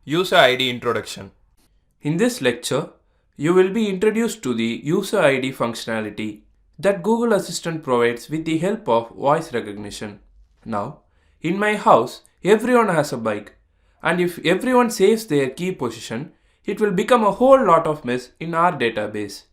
User ID Introduction. In this lecture, you will be introduced to the User ID functionality that Google Assistant provides with the help of voice recognition. Now, in my house, everyone has a bike, and if everyone saves their key position, it will become a whole lot of mess in our database.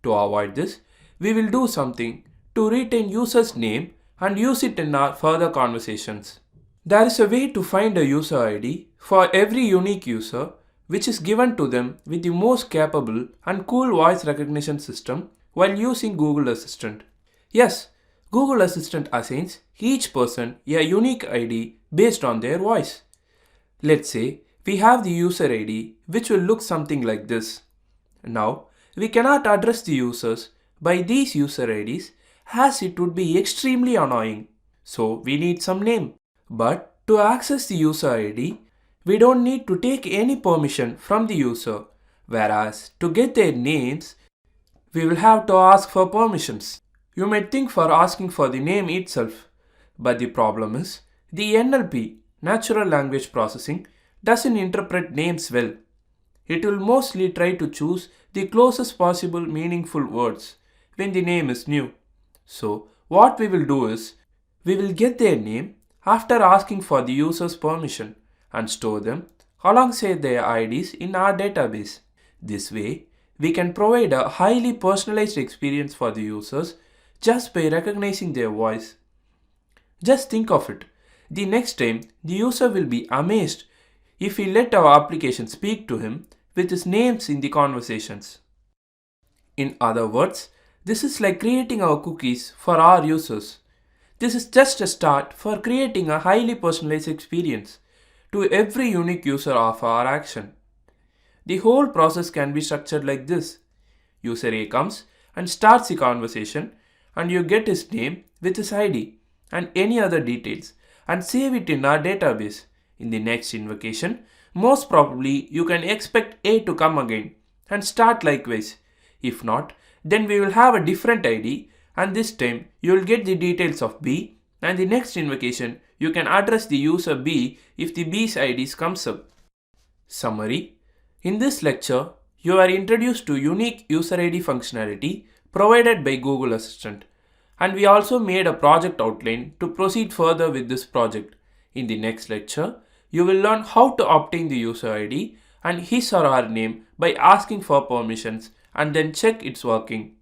To avoid this, we will do something to retain user's name and use it in our further conversations. There is a way to find a user ID for every unique user which is given to them with the most capable and cool voice recognition system while using Google Assistant. Yes, Google Assistant assigns each person a unique ID based on their voice. Let's say we have the user ID which will look something like this. Now, we cannot address the users by these user IDs as it would be extremely annoying. So, we need some name. But to access the user ID, we don't need to take any permission from the user, whereas to get their names, we will have to ask for permissions. You might think for asking for the name itself, but the problem is the NLP, natural language processing, doesn't interpret names well. It will mostly try to choose the closest possible meaningful words when the name is new. So, what we will do is, we will get their name after asking for the user's permission and store them alongside their IDs in our database. This way, we can provide a highly personalized experience for the users just by recognizing their voice. Just think of it. The next time, the user will be amazed if we let our application speak to him with his names in the conversations. In other words, this is like creating our cookies for our users. This is just a start for creating a highly personalized experience to every unique user of our action. The whole process can be structured like this. User A comes and starts the conversation, and you get his name with his ID and any other details and save it in our database. In the next invocation, most probably you can expect A to come again and start likewise. If not, then we will have a different ID, and this time you will get the details of B, and the next invocation you can address the user B if the B's IDs comes up. Summary. In this lecture, you are introduced to unique user ID functionality provided by Google Assistant, and we also made a project outline to proceed further with this project. In the next lecture, you will learn how to obtain the user ID and his or her name by asking for permissions and then check it's working.